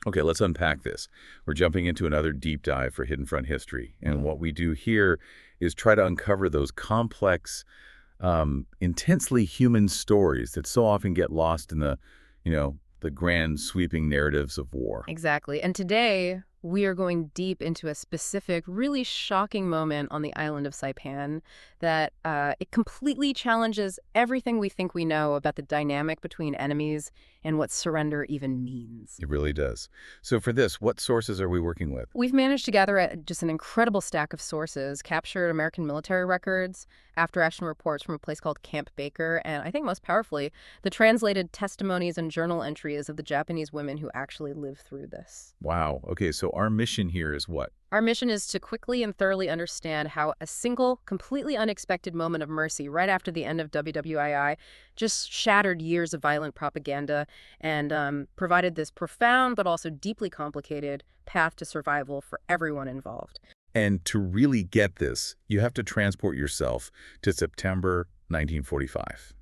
Okay, let's unpack this. We're jumping into another deep dive for Hidden Front history. And what we do here is try to uncover those complex, intensely human stories that so often get lost in the grand sweeping narratives of war. Exactly. And today, we are going deep into a specific, really shocking moment on the island of Saipan that it completely challenges everything we think we know about the dynamic between enemies and what surrender even means. It really does. So for this, what sources are we working with? We've managed to gather just an incredible stack of sources, captured American military records, after-action reports from a place called Camp Baker, and I think most powerfully, the translated testimonies and journal entries of the Japanese women who actually lived through this. Wow. Okay, so our mission here is what? Our mission is to quickly and thoroughly understand how a single, completely unexpected moment of mercy right after the end of WWII just shattered years of violent propaganda and provided this profound but also deeply complicated path to survival for everyone involved. And to really get this, you have to transport yourself to September 1945.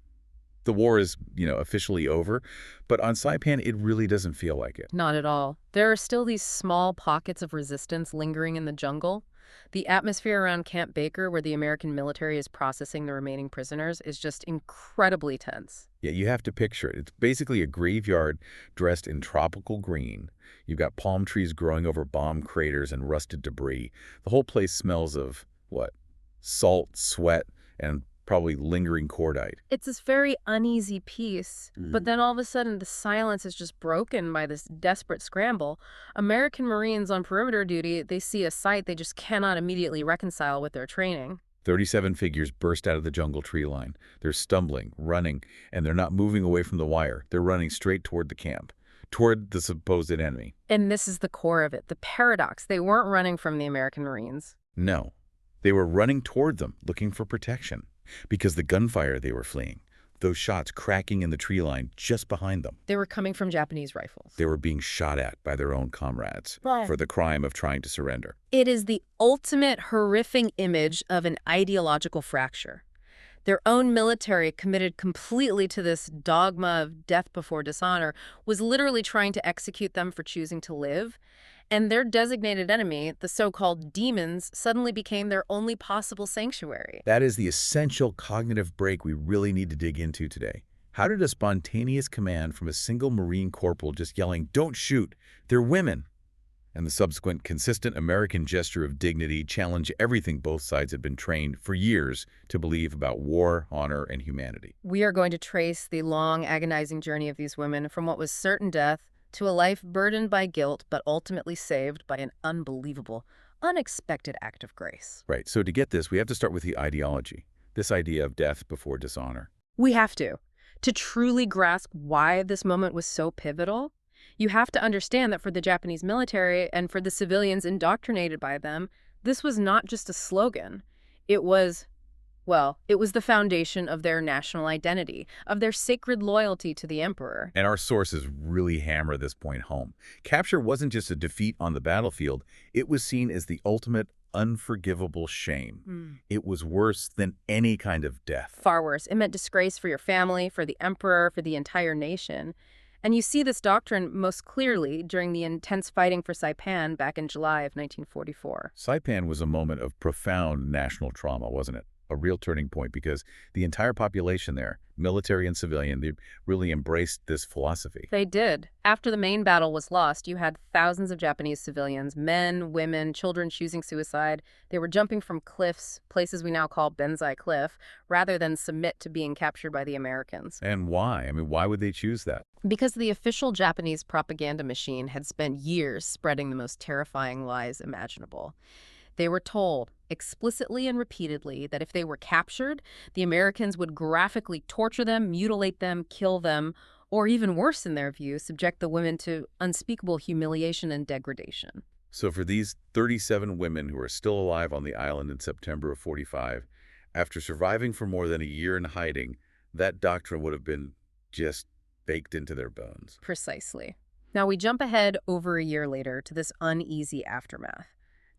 The war is, officially over, but on Saipan, it really doesn't feel like it. Not at all. There are still these small pockets of resistance lingering in the jungle. The atmosphere around Camp Baker, where the American military is processing the remaining prisoners, is just incredibly tense. Yeah, you have to picture it. It's basically a graveyard dressed in tropical green. You've got palm trees growing over bomb craters and rusted debris. The whole place smells of, what? Salt, sweat, and probably lingering cordite. It's this very uneasy peace, but then all of a sudden the silence is just broken by this desperate scramble. American Marines on perimeter duty, they see a sight they just cannot immediately reconcile with their training. 37 figures burst out of the jungle tree line. They're stumbling, running, and they're not moving away from the wire. They're running straight toward the camp, toward the supposed enemy. And this is the core of it, the paradox. They weren't running from the American Marines. No, they were running toward them, looking for protection. Because the gunfire they were fleeing, those shots cracking in the tree line just behind them. They were coming from Japanese rifles. They were being shot at by their own comrades for the crime of trying to surrender. It is the ultimate horrific image of an ideological fracture. Their own military, committed completely to this dogma of death before dishonor, was literally trying to execute them for choosing to live. And their designated enemy, the so-called demons, suddenly became their only possible sanctuary. That is the essential cognitive break we really need to dig into today. How did a spontaneous command from a single Marine corporal just yelling, "Don't shoot, they're women," and the subsequent consistent American gesture of dignity challenge everything both sides had been trained for years to believe about war, honor, and humanity? We are going to trace the long, agonizing journey of these women from what was certain death to a life burdened by guilt but ultimately saved by an unbelievable, unexpected act of grace. Right, so to get this, we have to start with the ideology, this idea of death before dishonor. We have to. To truly grasp why this moment was so pivotal, you have to understand that for the Japanese military and for the civilians indoctrinated by them, this was not just a slogan. It was the foundation of their national identity, of their sacred loyalty to the emperor. And our sources really hammer this point home. Capture wasn't just a defeat on the battlefield, it was seen as the ultimate unforgivable shame. It was worse than any kind of death. Far worse. It meant disgrace for your family, for the emperor, for the entire nation. And you see this doctrine most clearly during the intense fighting for Saipan back in July of 1944. Saipan was a moment of profound national trauma, wasn't it? A real turning point because the entire population there, military and civilian, they really embraced this philosophy. They did. After the main battle was lost, you had thousands of Japanese civilians, men, women, children choosing suicide. They were jumping from cliffs, places we now call Benzai Cliff, rather than submit to being captured by the Americans. And why? I mean, why would they choose that? Because the official Japanese propaganda machine had spent years spreading the most terrifying lies imaginable. They were told, explicitly and repeatedly, that if they were captured, the Americans would graphically torture them, mutilate them, kill them, or even worse in their view, subject the women to unspeakable humiliation and degradation. So for these 37 women who are still alive on the island in September of 45, after surviving for more than a year in hiding, that doctrine would have been just baked into their bones. Precisely. Now we jump ahead over a year later to this uneasy aftermath.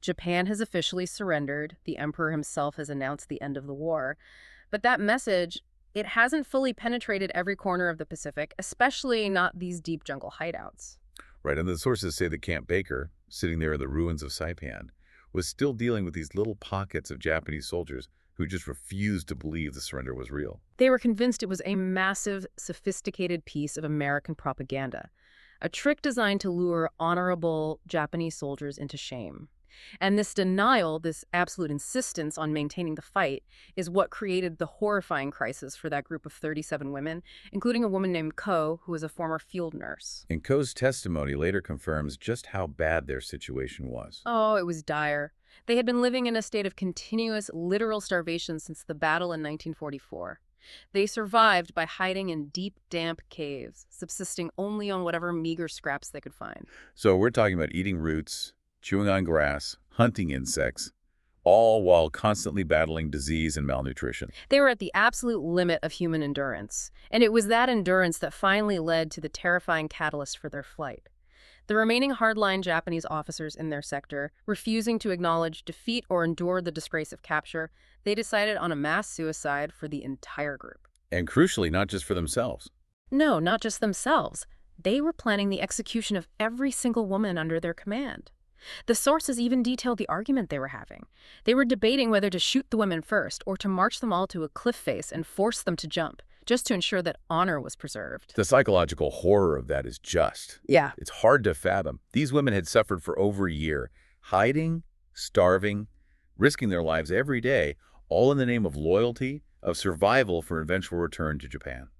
Japan has officially surrendered. The emperor himself has announced the end of the war. But that message, it hasn't fully penetrated every corner of the Pacific, especially not these deep jungle hideouts. Right, and the sources say that Camp Baker, sitting there in the ruins of Saipan, was still dealing with these little pockets of Japanese soldiers who just refused to believe the surrender was real. They were convinced it was a massive, sophisticated piece of American propaganda, a trick designed to lure honorable Japanese soldiers into shame. And this denial, this absolute insistence on maintaining the fight, is what created the horrifying crisis for that group of 37 women, including a woman named Ko, who was a former field nurse. And Ko's testimony later confirms just how bad their situation was. Oh, it was dire. They had been living in a state of continuous, literal starvation since the battle in 1944. They survived by hiding in deep, damp caves, subsisting only on whatever meager scraps they could find. So we're talking about eating roots, chewing on grass, hunting insects, all while constantly battling disease and malnutrition. They were at the absolute limit of human endurance, and it was that endurance that finally led to the terrifying catalyst for their flight. The remaining hardline Japanese officers in their sector, refusing to acknowledge defeat or endure the disgrace of capture, they decided on a mass suicide for the entire group. And crucially, not just for themselves. No, not just themselves. They were planning the execution of every single woman under their command. The sources even detailed the argument they were having. They were debating whether to shoot the women first or to march them all to a cliff face and force them to jump, just to ensure that honor was preserved. The psychological horror of that is just. Yeah. It's hard to fathom. These women had suffered for over a year, hiding, starving, risking their lives every day, all in the name of loyalty, of survival for eventual return to Japan.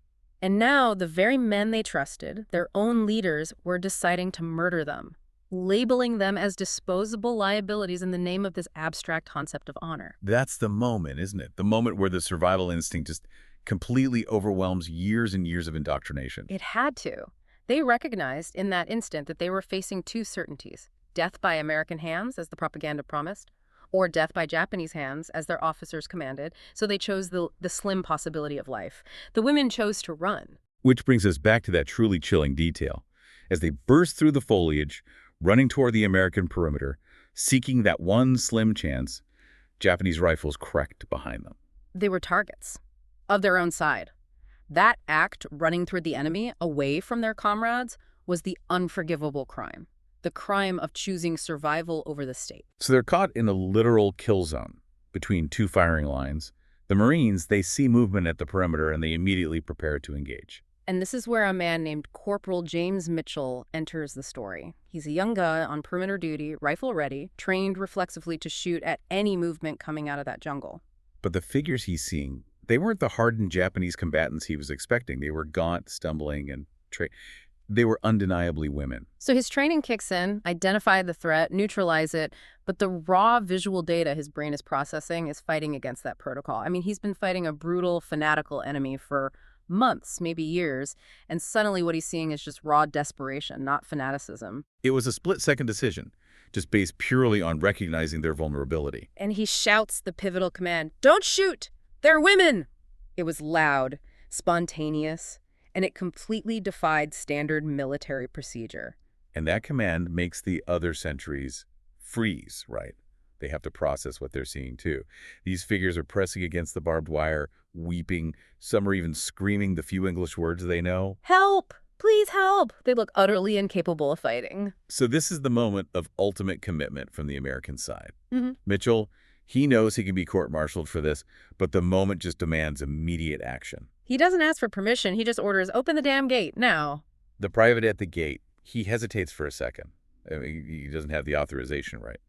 And now the very men they trusted, their own leaders, were deciding to murder them, labeling them as disposable liabilities in the name of this abstract concept of honor. That's the moment, isn't it? The moment where the survival instinct just completely overwhelms years and years of indoctrination. It had to. They recognized in that instant that they were facing two certainties: death by American hands, as the propaganda promised, or death by Japanese hands, as their officers commanded, so they chose the slim possibility of life. The women chose to run. Which brings us back to that truly chilling detail. As they burst through the foliage, running toward the American perimeter, seeking that one slim chance, Japanese rifles cracked behind them. They were targets of their own side. That act, running toward the enemy, away from their comrades, was the unforgivable crime. The crime of choosing survival over the state. So they're caught in a literal kill zone between two firing lines. The Marines, they see movement at the perimeter and they immediately prepare to engage. And this is where a man named Corporal James Mitchell enters the story. He's a young guy on perimeter duty, rifle ready, trained reflexively to shoot at any movement coming out of that jungle. But the figures he's seeing, they weren't the hardened Japanese combatants he was expecting. They were gaunt, stumbling, and they were undeniably women. So his training kicks in, identify the threat, neutralize it, but the raw visual data his brain is processing is fighting against that protocol. I mean, he's been fighting a brutal, fanatical enemy for months, maybe years, and suddenly what he's seeing is just raw desperation, not fanaticism. It was a split-second decision, just based purely on recognizing their vulnerability. And he shouts the pivotal command, "Don't shoot! They're women!" It was loud, spontaneous, and it completely defied standard military procedure. And that command makes the other sentries freeze, right? They have to process what they're seeing, too. These figures are pressing against the barbed wire, weeping. Some are even screaming the few English words they know. Help! Please help! They look utterly incapable of fighting. So this is the moment of ultimate commitment from the American side. Mm-hmm. Mitchell, he knows he can be court-martialed for this, but the moment just demands immediate action. He doesn't ask for permission. He just orders, "Open the damn gate, now." The private at the gate, he hesitates for a second. I mean, he doesn't have the authorization, right?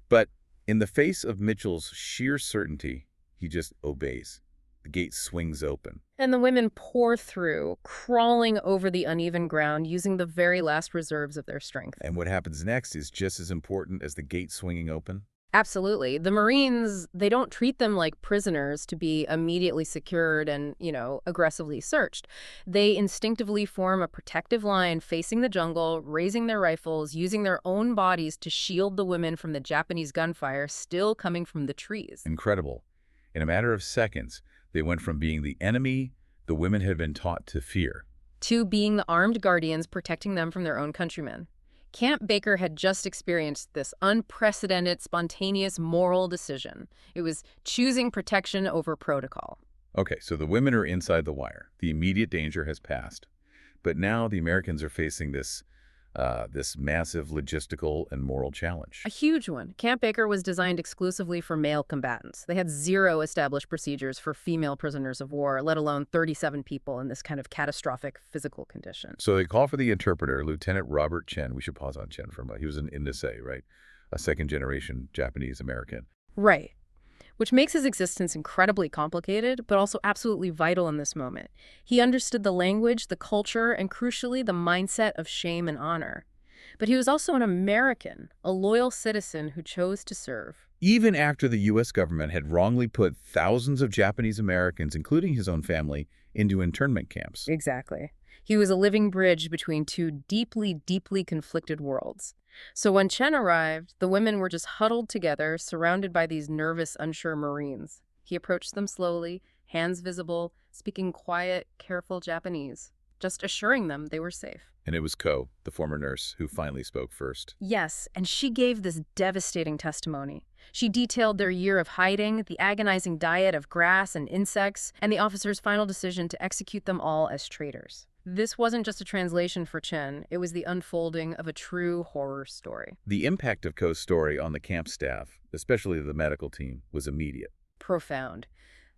But in the face of Mitchell's sheer certainty, he just obeys. The gate swings open. And the women pour through, crawling over the uneven ground, using the very last reserves of their strength. And what happens next is just as important as the gate swinging open. Absolutely. The Marines, they don't treat them like prisoners to be immediately secured and, aggressively searched. They instinctively form a protective line facing the jungle, raising their rifles, using their own bodies to shield the women from the Japanese gunfire still coming from the trees. Incredible. In a matter of seconds, they went from being the enemy the women had been taught to fear, to being the armed guardians protecting them from their own countrymen. Camp Baker had just experienced this unprecedented, spontaneous moral decision. It was choosing protection over protocol. Okay, so the women are inside the wire. The immediate danger has passed. But now the Americans are facing this this massive logistical and moral challenge. A huge one. Camp Baker was designed exclusively for male combatants. They had zero established procedures for female prisoners of war, let alone 37 people in this kind of catastrophic physical condition. So they call for the interpreter, Lieutenant Robert Chen. We should pause on Chen for a moment. He was an Indosai, right? A second-generation Japanese-American. Right. Which makes his existence incredibly complicated, but also absolutely vital in this moment. He understood the language, the culture, and crucially, the mindset of shame and honor. But he was also an American, a loyal citizen who chose to serve. Even after the U.S. government had wrongly put thousands of Japanese Americans, including his own family, into internment camps. Exactly. He was a living bridge between two deeply, deeply conflicted worlds. So when Chen arrived, the women were just huddled together, surrounded by these nervous, unsure Marines. He approached them slowly, hands visible, speaking quiet, careful Japanese, just assuring them they were safe. And it was Ko, the former nurse, who finally spoke first. Yes, and she gave this devastating testimony. She detailed their year of hiding, the agonizing diet of grass and insects, and the officer's final decision to execute them all as traitors. This wasn't just a translation for Chen, it was the unfolding of a true horror story. The impact of Ko's story on the camp staff, especially the medical team, was immediate. Profound.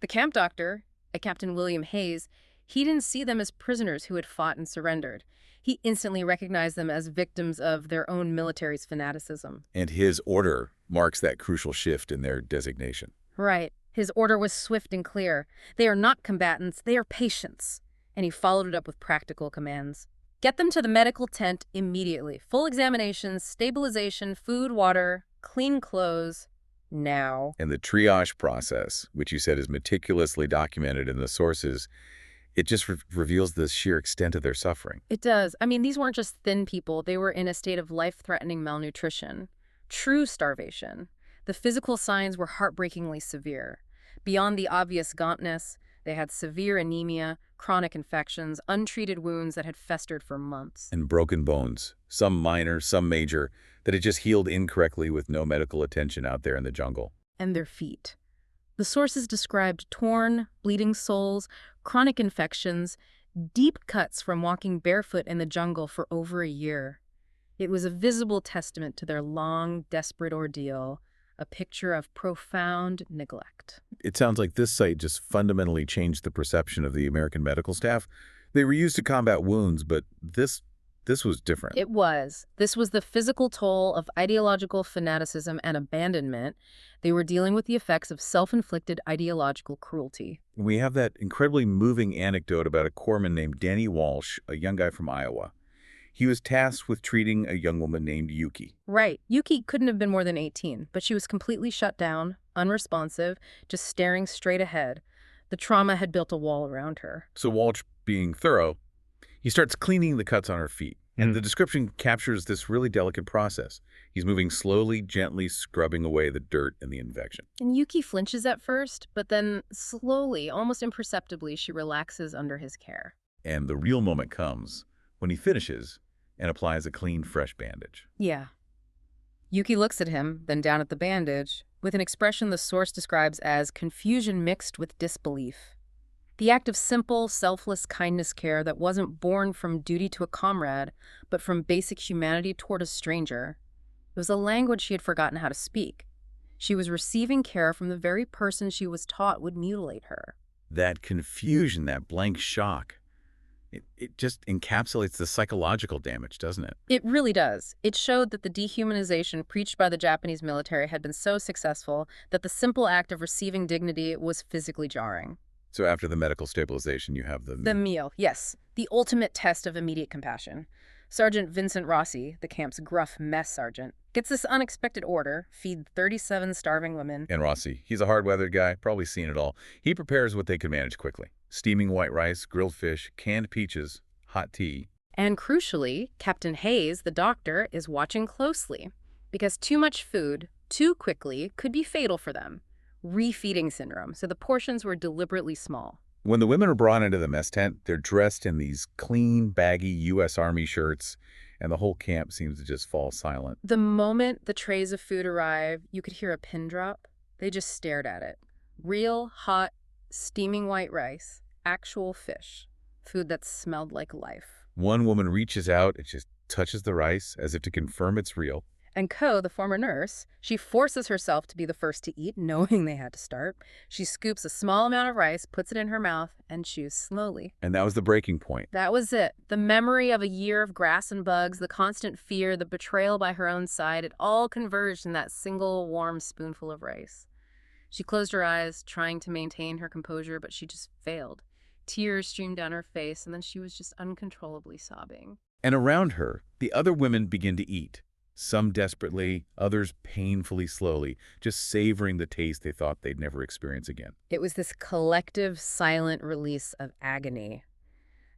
The camp doctor, a Captain William Hayes, he didn't see them as prisoners who had fought and surrendered. He instantly recognized them as victims of their own military's fanaticism. And his order marks that crucial shift in their designation. Right. His order was swift and clear. They are not combatants, they are patients. And he followed it up with practical commands. Get them to the medical tent immediately. Full examinations, stabilization, food, water, clean clothes, now. And the triage process, which you said is meticulously documented in the sources, it just reveals the sheer extent of their suffering. It does. I mean, these weren't just thin people. They were in a state of life-threatening malnutrition. True starvation. The physical signs were heartbreakingly severe. Beyond the obvious gauntness, they had severe anemia, chronic infections, untreated wounds that had festered for months. And broken bones, some minor, some major, that had just healed incorrectly with no medical attention out there in the jungle. And their feet. The sources described torn, bleeding soles, chronic infections, deep cuts from walking barefoot in the jungle for over a year. It was a visible testament to their long, desperate ordeal, a picture of profound neglect. It sounds like this site just fundamentally changed the perception of the American medical staff. They were used to combat wounds, but this was different. It was. This was the physical toll of ideological fanaticism and abandonment. They were dealing with the effects of self-inflicted ideological cruelty. We have that incredibly moving anecdote about a corpsman named Danny Walsh, a young guy from Iowa. He was tasked with treating a young woman named Yuki. Right. Yuki couldn't have been more than 18, but she was completely shut down, unresponsive, just staring straight ahead. The trauma had built a wall around her. So Walsh, being thorough, he starts cleaning the cuts on her feet. And the description captures this really delicate process. He's moving slowly, gently scrubbing away the dirt and the infection. And Yuki flinches at first, but then slowly, almost imperceptibly, she relaxes under his care. And the real moment comes when he finishes and applies a clean, fresh bandage. Yeah. Yuki looks at him, then down at the bandage, with an expression the source describes as confusion mixed with disbelief. The act of simple, selfless kindness care that wasn't born from duty to a comrade, but from basic humanity toward a stranger. It was a language she had forgotten how to speak. She was receiving care from the very person she was taught would mutilate her. That confusion, that blank shock, it just encapsulates the psychological damage, doesn't it? It really does. It showed that the dehumanization preached by the Japanese military had been so successful that the simple act of receiving dignity was physically jarring. So after the medical stabilization, you have The meal, yes. The ultimate test of immediate compassion. Sergeant Vincent Rossi, the camp's gruff mess sergeant, gets this unexpected order, feed 37 starving women. And Rossi, he's a hard-weathered guy, probably seen it all. He prepares what they could manage quickly. Steaming white rice, grilled fish, canned peaches, hot tea. And crucially, Captain Hayes, the doctor, is watching closely. Because too much food, too quickly, could be fatal for them. Refeeding syndrome, so the portions were deliberately small. When the women are brought into the mess tent, they're dressed in these clean, baggy U.S. Army shirts, and the whole camp seems to just fall silent. The moment the trays of food arrived, you could hear a pin drop. They just stared at it. Real, hot, steaming white rice, actual fish, food that smelled like life. One woman reaches out, it's just touches the rice as if to confirm it's real. And Ko, the former nurse, she forces herself to be the first to eat, knowing they had to start. She scoops a small amount of rice, puts it in her mouth, and chews slowly. And that was the breaking point. That was it. The memory of a year of grass and bugs, the constant fear, the betrayal by her own side, it all converged in that single warm spoonful of rice. She closed her eyes, trying to maintain her composure, but she just failed. Tears streamed down her face, and then she was just uncontrollably sobbing. And around her, the other women begin to eat. Some desperately, others painfully slowly, just savoring the taste they thought they'd never experience again. It was this collective, silent release of agony.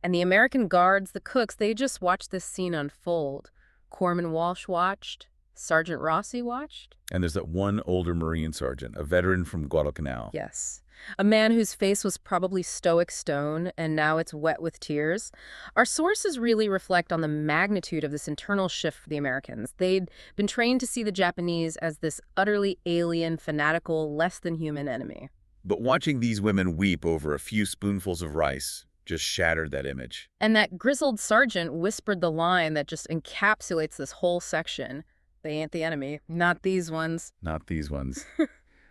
And the American guards, the cooks, they just watched this scene unfold. Corpsman Walsh watched. Sergeant Rossi watched. And there's that one older Marine sergeant, a veteran from Guadalcanal. Yes. A man whose face was probably stoic stone, and now it's wet with tears. Our sources really reflect on the magnitude of this internal shift for the Americans. They'd been trained to see the Japanese as this utterly alien, fanatical, less-than-human enemy. But watching these women weep over a few spoonfuls of rice just shattered that image. And that grizzled sergeant whispered the line that just encapsulates this whole section. They ain't the enemy. Not these ones. Not these ones.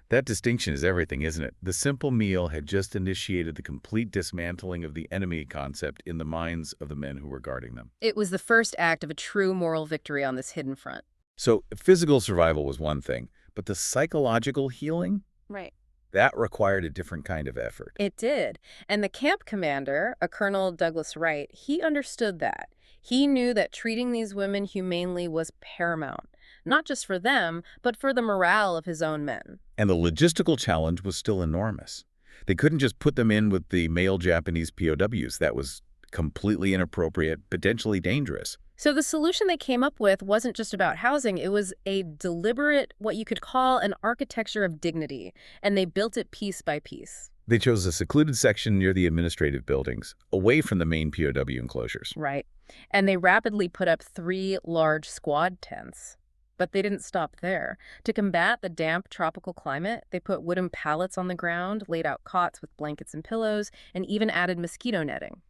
That distinction is everything, isn't it? The simple meal had just initiated the complete dismantling of the enemy concept in the minds of the men who were guarding them. It was the first act of a true moral victory on this hidden front. So physical survival was one thing, but the psychological healing? Right. That required a different kind of effort. It did. And the camp commander, a Colonel Douglas Wright, he understood that. He knew that treating these women humanely was paramount. Not just for them, but for the morale of his own men. And the logistical challenge was still enormous. They couldn't just put them in with the male Japanese POWs. That was completely inappropriate, potentially dangerous. So the solution they came up with wasn't just about housing. It was a deliberate, what you could call an architecture of dignity, and they built it piece by piece. They chose a secluded section near the administrative buildings, away from the main POW enclosures. Right. And they rapidly put up 3 large squad tents. But they didn't stop there. To combat the damp tropical climate, they put wooden pallets on the ground, laid out cots with blankets and pillows, and even added mosquito netting.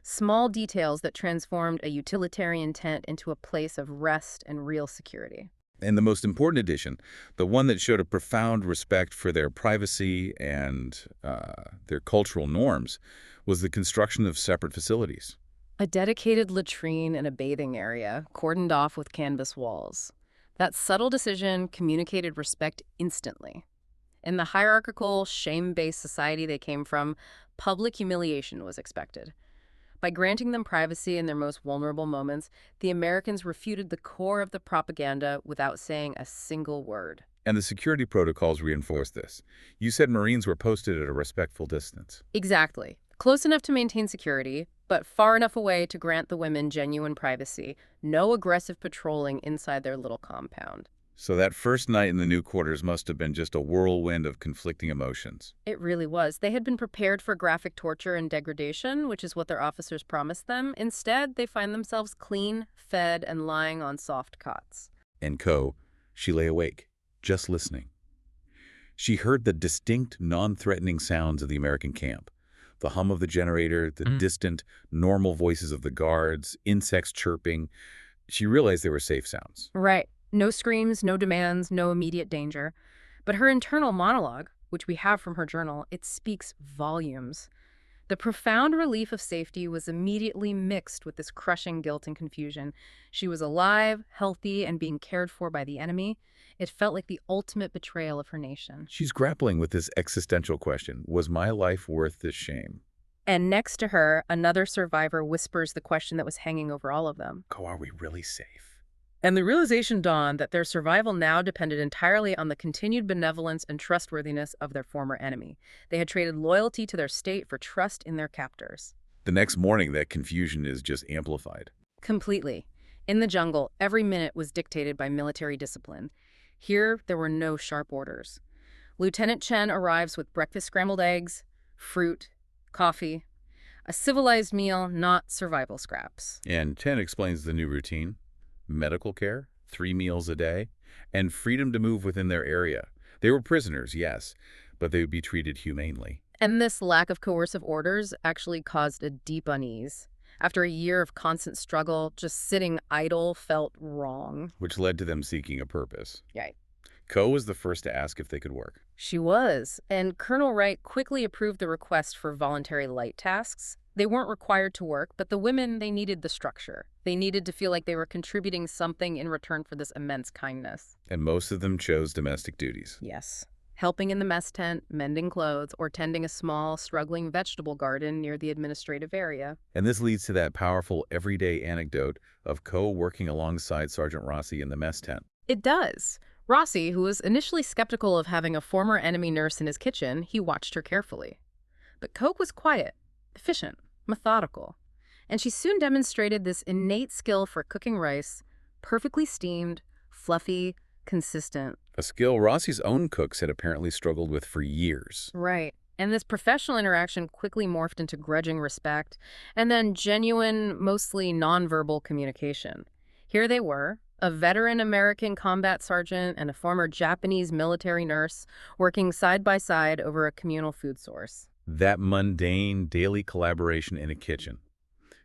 Small details that transformed a utilitarian tent into a place of rest and real security. And the most important addition, the one that showed a profound respect for their privacy and their cultural norms, was the construction of separate facilities. A dedicated latrine and a bathing area, cordoned off with canvas walls. That subtle decision communicated respect instantly. In the hierarchical, shame-based society they came from, public humiliation was expected. By granting them privacy in their most vulnerable moments, the Americans refuted the core of the propaganda without saying a single word. And the security protocols reinforced this. You said Marines were posted at a respectful distance. Exactly. Close enough to maintain security, but far enough away to grant the women genuine privacy. No aggressive patrolling inside their little compound. So that first night in the new quarters must have been just a whirlwind of conflicting emotions. It really was. They had been prepared for graphic torture and degradation, which is what their officers promised them. Instead, they find themselves clean, fed, and lying on soft cots. And she lay awake, just listening. She heard the distinct, non-threatening sounds of the American camp. The hum of the generator, the distant, normal voices of the guards, insects chirping. She realized they were safe sounds. Right. No screams, no demands, no immediate danger. But her internal monologue, which we have from her journal, it speaks volumes. The profound relief of safety was immediately mixed with this crushing guilt and confusion. She was alive, healthy, and being cared for by the enemy. It felt like the ultimate betrayal of her nation. She's grappling with this existential question. Was my life worth this shame? And next to her, another survivor whispers the question that was hanging over all of them. Are we really safe? And the realization dawned that their survival now depended entirely on the continued benevolence and trustworthiness of their former enemy. They had traded loyalty to their state for trust in their captors. The next morning, that confusion is just amplified. Completely. In the jungle, every minute was dictated by military discipline. Here, there were no sharp orders. Lieutenant Chen arrives with breakfast scrambled eggs, fruit, coffee, a civilized meal, not survival scraps. And Chen explains the new routine. Medical care, 3 meals a day, and freedom to move within their area. They were prisoners, yes, but they would be treated humanely. And this lack of coercive orders actually caused a deep unease. After a year of constant struggle, just sitting idle felt wrong. which led to them seeking a purpose. Right. Coe was the first to ask if they could work. She was, and Colonel Wright quickly approved the request for voluntary light tasks. They weren't required to work, but the women, they needed the structure. They needed to feel like they were contributing something in return for this immense kindness. And most of them chose domestic duties. Yes. Helping in the mess tent, mending clothes, or tending a small, struggling vegetable garden near the administrative area. And this leads to that powerful everyday anecdote of Coe working alongside Sergeant Rossi in the mess tent. It does. Rossi, who was initially skeptical of having a former enemy nurse in his kitchen, he watched her carefully. But Coke was quiet, efficient, methodical, and she soon demonstrated this innate skill for cooking rice, perfectly steamed, fluffy, consistent. A skill Rossi's own cooks had apparently struggled with for years. Right. And this professional interaction quickly morphed into grudging respect and then genuine, mostly nonverbal communication. Here they were, a veteran American combat sergeant and a former Japanese military nurse working side by side over a communal food source. That mundane, daily collaboration in a kitchen.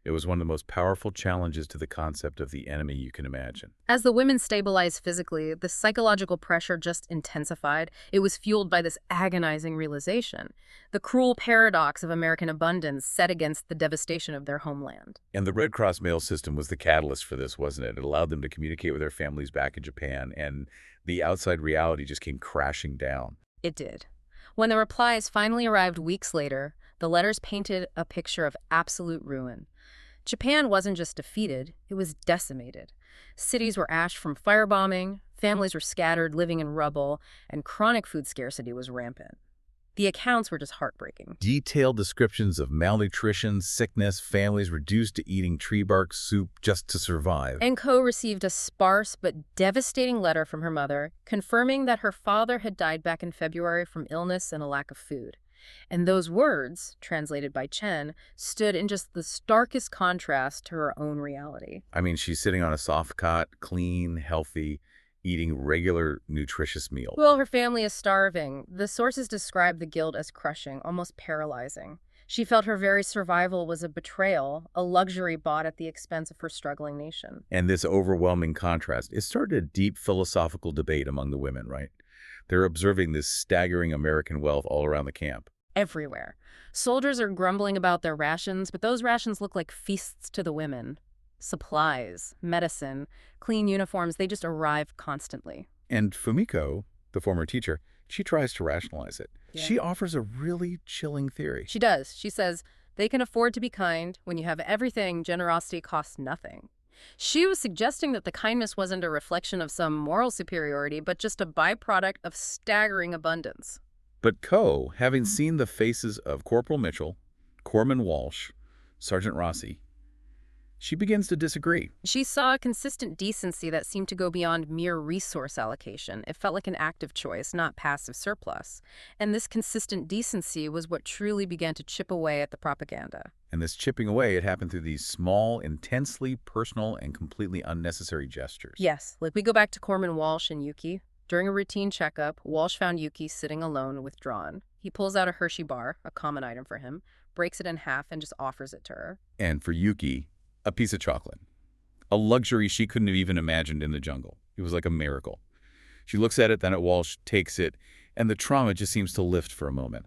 It was one of the most powerful challenges to the concept of the enemy you can imagine. As the women stabilized physically, the psychological pressure just intensified. It was fueled by this agonizing realization, the cruel paradox of American abundance set against the devastation of their homeland. And the Red Cross mail system was the catalyst for this, wasn't it? It allowed them to communicate with their families back in Japan, and the outside reality just came crashing down. It did. When the replies finally arrived weeks later, the letters painted a picture of absolute ruin. Japan wasn't just defeated, it was decimated. Cities were ashed from firebombing, families were scattered, living in rubble, and chronic food scarcity was rampant. The accounts were just heartbreaking. Detailed descriptions of malnutrition, sickness, families reduced to eating tree bark soup just to survive. And Ko received a sparse but devastating letter from her mother, confirming that her father had died back in February from illness and a lack of food. And those words, translated by Chen, stood in just the starkest contrast to her own reality. I mean, she's sitting on a soft cot, clean, healthy, eating regular, nutritious meals. Well, her family is starving. The sources describe the guilt as crushing, almost paralyzing. She felt her very survival was a betrayal, a luxury bought at the expense of her struggling nation. And this overwhelming contrast, it started a deep philosophical debate among the women, right? They're observing this staggering American wealth all around the camp. Everywhere. Soldiers are grumbling about their rations, but those rations look like feasts to the women. Supplies, medicine, clean uniforms, they just arrive constantly. And Fumiko, the former teacher, she tries to rationalize it. Yeah. She offers a really chilling theory. She does. She says, they can afford to be kind. When you have everything, generosity costs nothing. She was suggesting that the kindness wasn't a reflection of some moral superiority, but just a byproduct of staggering abundance. But Coe, having seen the faces of Corporal Mitchell, Corpsman Walsh, Sergeant Rossi, she begins to disagree. She saw a consistent decency that seemed to go beyond mere resource allocation. It felt like an active choice, not passive surplus. And this consistent decency was what truly began to chip away at the propaganda. And this chipping away, it happened through these small, intensely personal, and completely unnecessary gestures. Yes, like we go back to Corpsman Walsh and Yuki. During a routine checkup, Walsh found Yuki sitting alone, withdrawn. He pulls out a Hershey bar, a common item for him, breaks it in half, and just offers it to her. And for Yuki, a piece of chocolate. A luxury she couldn't have even imagined in the jungle. It was like a miracle. She looks at it, then at Walsh, takes it, and the trauma just seems to lift for a moment.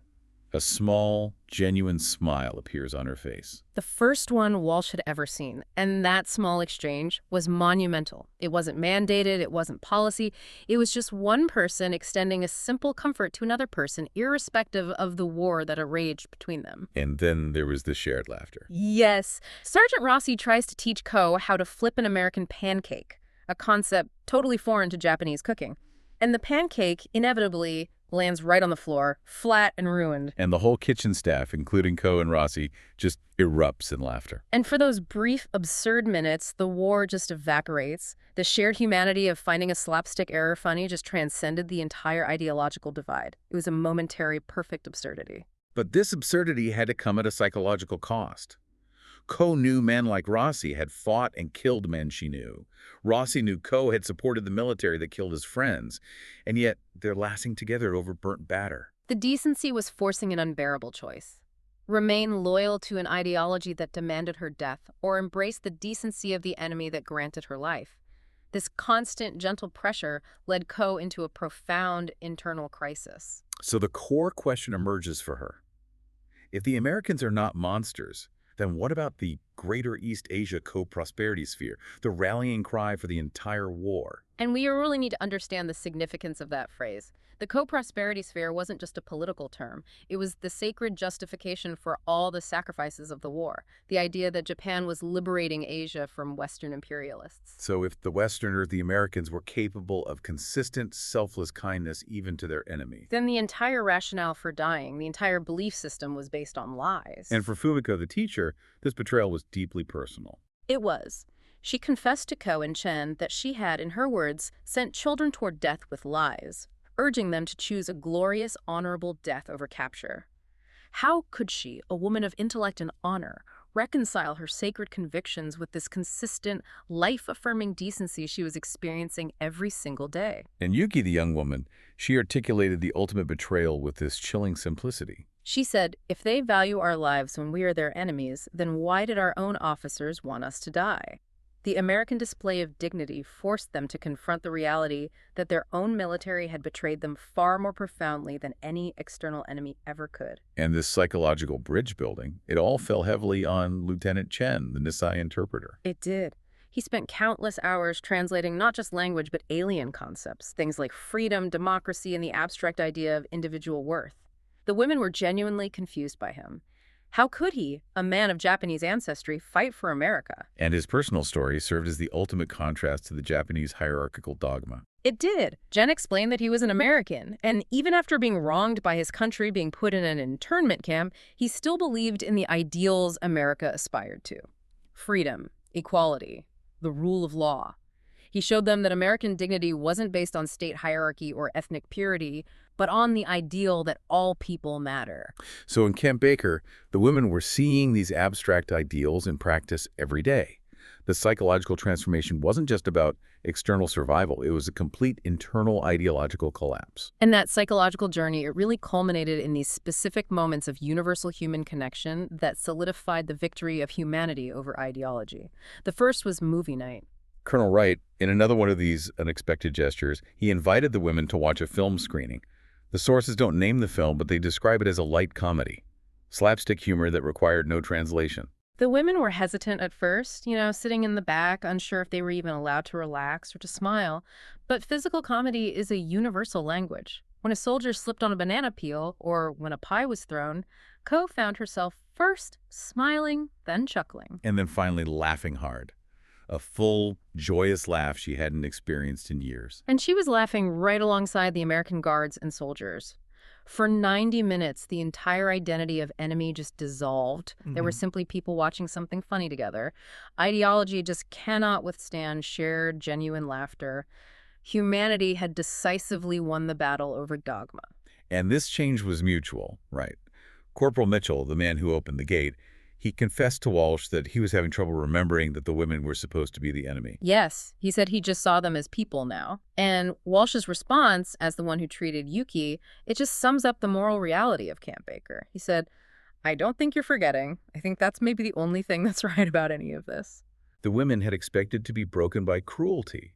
A small, genuine smile appears on her face. The first one Walsh had ever seen, and that small exchange was monumental. It wasn't mandated, it wasn't policy. It was just one person extending a simple comfort to another person, irrespective of the war that had raged between them. And then there was the shared laughter. Yes. Sergeant Rossi tries to teach Ko how to flip an American pancake, a concept totally foreign to Japanese cooking. And the pancake, inevitably, lands right on the floor, flat and ruined. And the whole kitchen staff, including Coe and Rossi, just erupts in laughter. And for those brief, absurd minutes, the war just evaporates. The shared humanity of finding a slapstick error funny just transcended the entire ideological divide. It was a momentary, perfect absurdity. But this absurdity had to come at a psychological cost. Coe knew men like Rossi had fought and killed men she knew. Rossi knew Coe had supported the military that killed his friends, and yet they're lasting together over burnt batter. The decency was forcing an unbearable choice. remain loyal to an ideology that demanded her death, or embrace the decency of the enemy that granted her life. This constant, gentle pressure led Ko into a profound internal crisis. So the core question emerges for her. If the Americans are not monsters, then what about the Greater East Asia Co-Prosperity Sphere, the rallying cry for the entire war? And we really need to understand the significance of that phrase. The co-prosperity sphere wasn't just a political term. It was the sacred justification for all the sacrifices of the war. The idea that Japan was liberating Asia from Western imperialists. So if the Westerners, the Americans, were capable of consistent, selfless kindness even to their enemy. Then the entire rationale for dying, the entire belief system was based on lies. And for Fumiko, the teacher, this betrayal was deeply personal. It was. She confessed to Ko and Chen that she had, in her words, sent children toward death with lies, urging them to choose a glorious, honorable death over capture. How could she, a woman of intellect and honor, reconcile her sacred convictions with this consistent, life-affirming decency she was experiencing every single day? And Yuki, the young woman, she articulated the ultimate betrayal with this chilling simplicity. She said, if they value our lives when we are their enemies, then why did our own officers want us to die? The American display of dignity forced them to confront the reality that their own military had betrayed them far more profoundly than any external enemy ever could. And this psychological bridge building, it all fell heavily on Lieutenant Chen, the Nisei interpreter. It did. He spent countless hours translating not just language but alien concepts, things like freedom, democracy, and the abstract idea of individual worth. The women were genuinely confused by him. How could he, a man of Japanese ancestry, fight for America? And his personal story served as the ultimate contrast to the Japanese hierarchical dogma. It did. Jen explained that he was an American, and even after being wronged by his country being put in an internment camp, he still believed in the ideals America aspired to. Freedom, equality, the rule of law. He showed them that American dignity wasn't based on state hierarchy or ethnic purity, but on the ideal that all people matter. So in Camp Baker, the women were seeing these abstract ideals in practice every day. The psychological transformation wasn't just about external survival. It was a complete internal ideological collapse. And that psychological journey, it really culminated in these specific moments of universal human connection that solidified the victory of humanity over ideology. The first was movie night. Colonel Wright, in another one of these unexpected gestures, he invited the women to watch a film screening. The sources don't name the film, but they describe it as a light comedy. Slapstick humor that required no translation. The women were hesitant at first, sitting in the back, unsure if they were even allowed to relax or to smile. But physical comedy is a universal language. When a soldier slipped on a banana peel, or when a pie was thrown, Ko found herself first smiling, then chuckling. And then finally laughing hard. A full, joyous laugh she hadn't experienced in years. And she was laughing right alongside the American guards and soldiers. For 90 minutes, the entire identity of enemy just dissolved. There were simply people watching something funny together. Ideology just cannot withstand shared, genuine laughter. Humanity had decisively won the battle over dogma. And this change was mutual, right? Corporal Mitchell, the man who opened the gate, he confessed to Walsh that he was having trouble remembering that the women were supposed to be the enemy. Yes, he said he just saw them as people now. And Walsh's response, as the one who treated Yuki, it just sums up the moral reality of Camp Baker. He said, I don't think you're forgetting. I think that's maybe the only thing that's right about any of this. The women had expected to be broken by cruelty,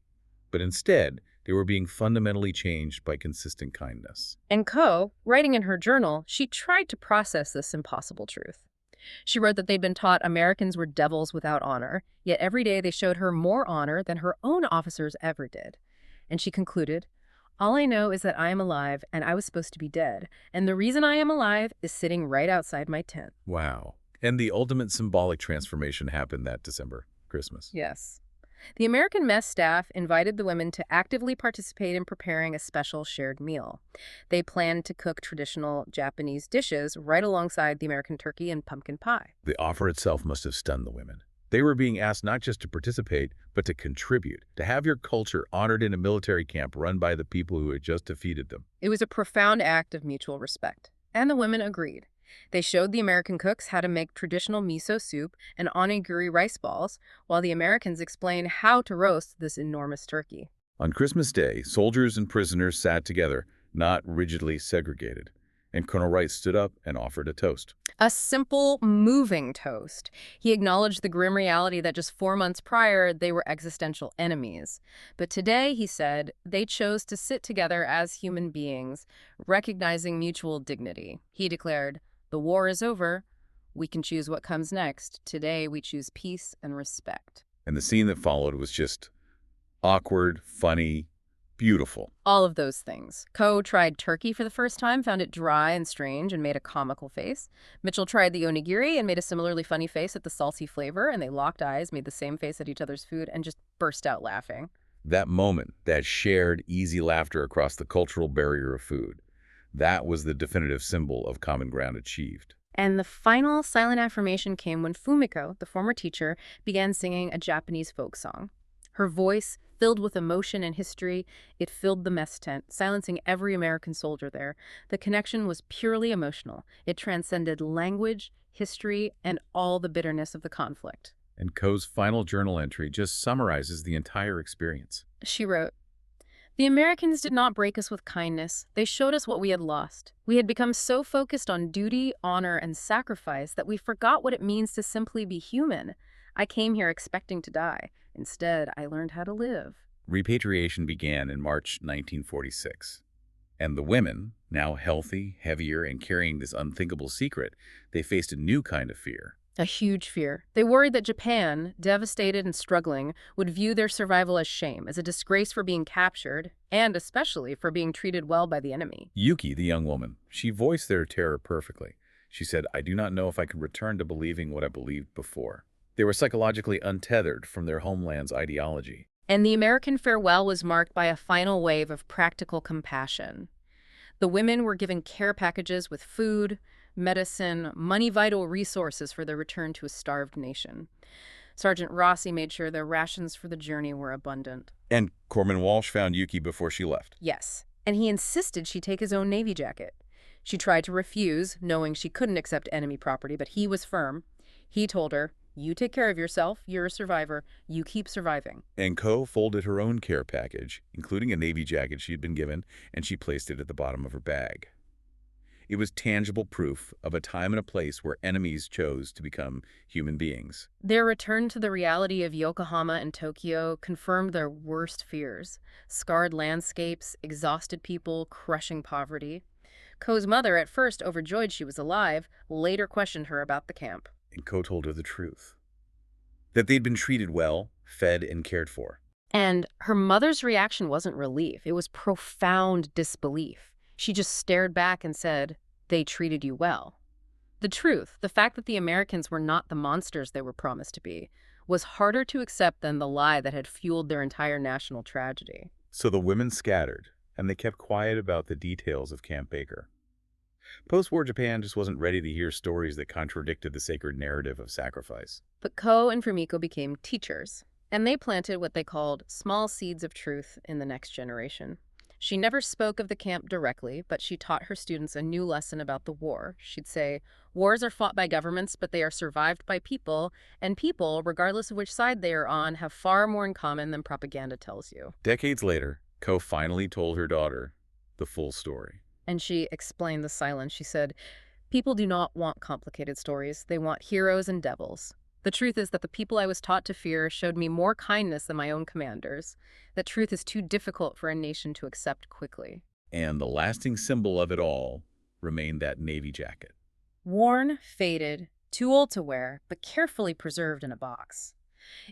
but instead, they were being fundamentally changed by consistent kindness. And Ko, writing in her journal, she tried to process this impossible truth. She wrote that they'd been taught Americans were devils without honor, yet every day they showed her more honor than her own officers ever did. And she concluded, all I know is that I am alive and I was supposed to be dead, and the reason I am alive is sitting right outside my tent. Wow. And the ultimate symbolic transformation happened that December, Christmas. Yes. The American mess staff invited the women to actively participate in preparing a special shared meal. They planned to cook traditional Japanese dishes right alongside the American turkey and pumpkin pie. The offer itself must have stunned the women. They were being asked not just to participate, but to contribute, to have your culture honored in a military camp run by the people who had just defeated them. It was a profound act of mutual respect, and the women agreed. They showed the American cooks how to make traditional miso soup and onigiri rice balls, while the Americans explained how to roast this enormous turkey. On Christmas Day, soldiers and prisoners sat together, not rigidly segregated. And Colonel Wright stood up and offered a toast. A simple, moving toast. He acknowledged the grim reality that just 4 months prior, they were existential enemies. But today, he said, they chose to sit together as human beings, recognizing mutual dignity. He declared, "The war is over. We can choose what comes next. Today, we choose peace and respect." And the scene that followed was just awkward, funny, beautiful. All of those things. Coe tried turkey for the first time, found it dry and strange, and made a comical face. Mitchell tried the onigiri and made a similarly funny face at the salty flavor, and they locked eyes, made the same face at each other's food, and just burst out laughing. That moment, that shared, easy laughter across the cultural barrier of food, that was the definitive symbol of common ground achieved. And the final silent affirmation came when Fumiko, the former teacher, began singing a Japanese folk song. Her voice, filled with emotion and history, it filled the mess tent, silencing every American soldier there. The connection was purely emotional. It transcended language, history, and all the bitterness of the conflict. And Coe's final journal entry just summarizes the entire experience. She wrote, "The Americans did not break us with kindness. They showed us what we had lost. We had become so focused on duty, honor, and sacrifice that we forgot what it means to simply be human. I came here expecting to die. Instead, I learned how to live." Repatriation began in March 1946. And the women, now healthy, heavier, and carrying this unthinkable secret, they faced a new kind of fear. A huge fear. They worried that Japan, devastated and struggling, would view their survival as shame, as a disgrace for being captured, and especially for being treated well by the enemy. Yuki, the young woman, she voiced their terror perfectly. She said, "I do not know if I can return to believing what I believed before." They were psychologically untethered from their homeland's ideology. And the American farewell was marked by a final wave of practical compassion. The women were given care packages with food, medicine, money-vital resources for their return to a starved nation. Sergeant Rossi made sure their rations for the journey were abundant. And Corporal Walsh found Yuki before she left. Yes, and he insisted she take his own Navy jacket. She tried to refuse, knowing she couldn't accept enemy property, but he was firm. He told her, "You take care of yourself, you're a survivor, you keep surviving." And Coe folded her own care package, including a Navy jacket she had been given, and she placed it at the bottom of her bag. It was tangible proof of a time and a place where enemies chose to become human beings. Their return to the reality of Yokohama and Tokyo confirmed their worst fears: scarred landscapes, exhausted people, crushing poverty. Coe's mother, at first overjoyed she was alive, later questioned her about the camp. And Coe told her the truth. That they'd been treated well, fed, and cared for. And her mother's reaction wasn't relief, it was profound disbelief. She just stared back and said, "They treated you well." The truth, the fact that the Americans were not the monsters they were promised to be, was harder to accept than the lie that had fueled their entire national tragedy. So the women scattered, and they kept quiet about the details of Camp Baker. Post-war Japan just wasn't ready to hear stories that contradicted the sacred narrative of sacrifice. But Ko and Fumiko became teachers, and they planted what they called small seeds of truth in the next generation. She never spoke of the camp directly, but she taught her students a new lesson about the war. She'd say, "Wars are fought by governments, but they are survived by people, and people, regardless of which side they are on, have far more in common than propaganda tells you." Decades later, Ko finally told her daughter the full story. And she explained the silence. She said, "People do not want complicated stories. They want heroes and devils. The truth is that the people I was taught to fear showed me more kindness than my own commanders. That truth is too difficult for a nation to accept quickly." And the lasting symbol of it all remained that Navy jacket. Worn, faded, too old to wear, but carefully preserved in a box.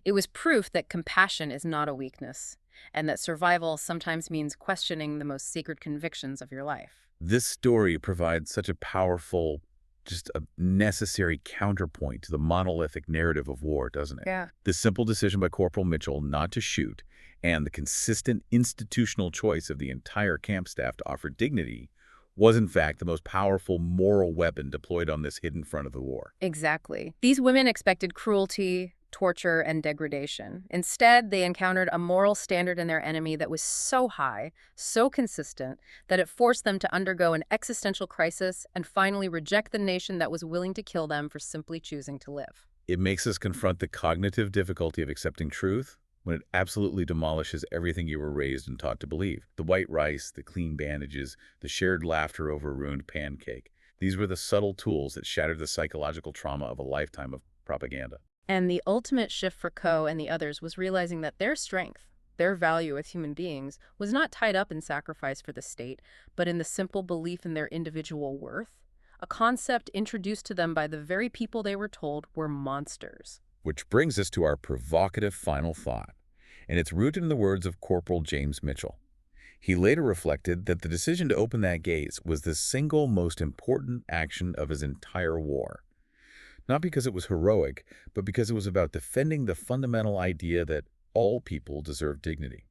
It was proof that compassion is not a weakness, and that survival sometimes means questioning the most sacred convictions of your life. This story provides such a powerful, just a necessary counterpoint to the monolithic narrative of war, doesn't it? Yeah. The simple decision by Corporal Mitchell not to shoot and the consistent institutional choice of the entire camp staff to offer dignity was in fact the most powerful moral weapon deployed on this hidden front of the war. Exactly. These women expected cruelty, torture, and degradation. Instead, they encountered a moral standard in their enemy that was so high, so consistent, that it forced them to undergo an existential crisis and finally reject the nation that was willing to kill them for simply choosing to live. It makes us confront the cognitive difficulty of accepting truth, when it absolutely demolishes everything you were raised and taught to believe. The white rice, the clean bandages, the shared laughter over a ruined pancake. These were the subtle tools that shattered the psychological trauma of a lifetime of propaganda. And the ultimate shift for Coe and the others was realizing that their strength, their value as human beings, was not tied up in sacrifice for the state, but in the simple belief in their individual worth, a concept introduced to them by the very people they were told were monsters. Which brings us to our provocative final thought, and it's rooted in the words of Corporal James Mitchell. He later reflected that the decision to open that gate was the single most important action of his entire war. Not because it was heroic, but because it was about defending the fundamental idea that all people deserve dignity.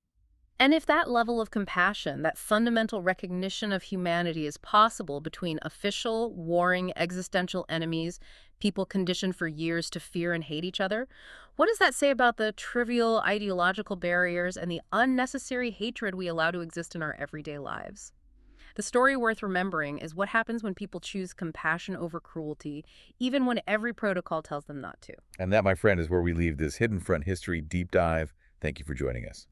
And if that level of compassion, that fundamental recognition of humanity is possible between official, warring, existential enemies, people conditioned for years to fear and hate each other, what does that say about the trivial ideological barriers and the unnecessary hatred we allow to exist in our everyday lives? The story worth remembering is what happens when people choose compassion over cruelty, even when every protocol tells them not to. And that, my friend, is where we leave this Hidden Front History deep dive. Thank you for joining us.